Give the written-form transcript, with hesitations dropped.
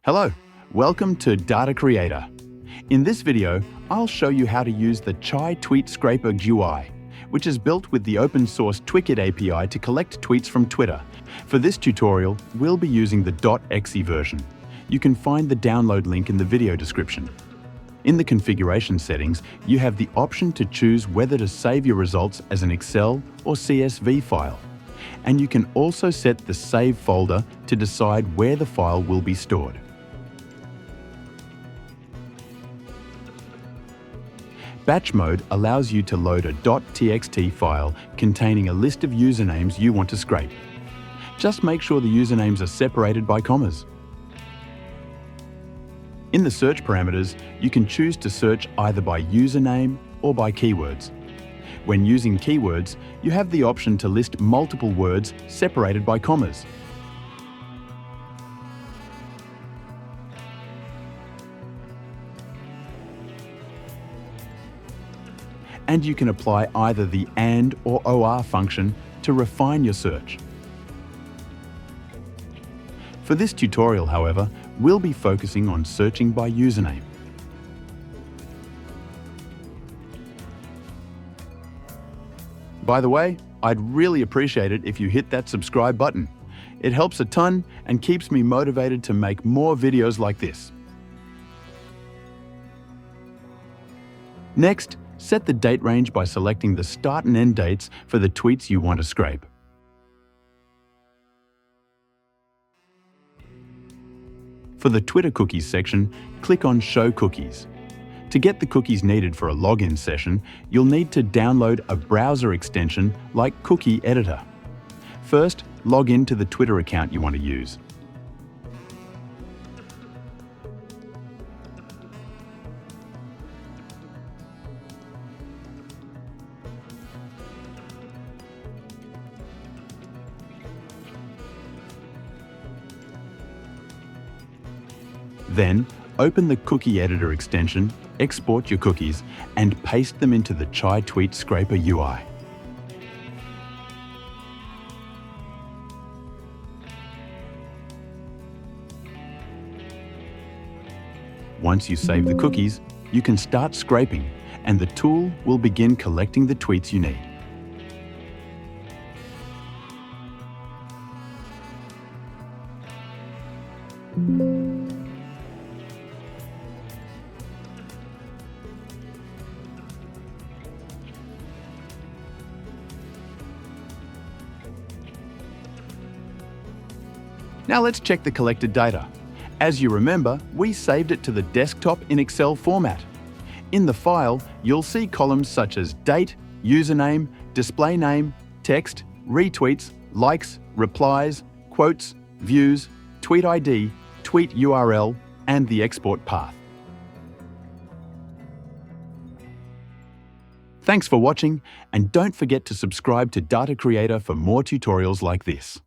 Hello, welcome to Data Creator. In this video, I'll show you how to use the Chai Tweet Scraper GUI, which is built with the open source TWIKIT API to collect tweets from Twitter. For this tutorial, we'll be using the .exe version. You can find the download link in the video description. In the configuration settings, you have the option to choose whether to save your results as an Excel or CSV file. And you can also set the Save folder to decide where the file will be stored. Batch mode allows you to load a .txt file containing a list of usernames you want to scrape. Just make sure the usernames are separated by commas. In the search parameters, you can choose to search either by username or by keywords. When using keywords, you have the option to list multiple words separated by commas. And you can apply either the AND or OR function to refine your search. For this tutorial, however, we'll be focusing on searching by username. By the way, I'd really appreciate it if you hit that subscribe button. It helps a ton and keeps me motivated to make more videos like this. Next, set the date range by selecting the start and end dates for the tweets you want to scrape. For the Twitter cookies section, click on Show Cookies. To get the cookies needed for a login session, you'll need to download a browser extension like Cookie Editor. First, log in to the Twitter account you want to use. Then, open the Cookie Editor extension, export your cookies, and paste them into the Chai Tweet Scraper UI. Once you save the cookies, you can start scraping, and the tool will begin collecting the tweets you need. Now let's check the collected data. As you remember, we saved it to the desktop in Excel format. In the file, you'll see columns such as date, username, display name, text, retweets, likes, replies, quotes, views, tweet ID, tweet URL, and the export path. Thanks for watching, and don't forget to subscribe to Data Creator for more tutorials like this.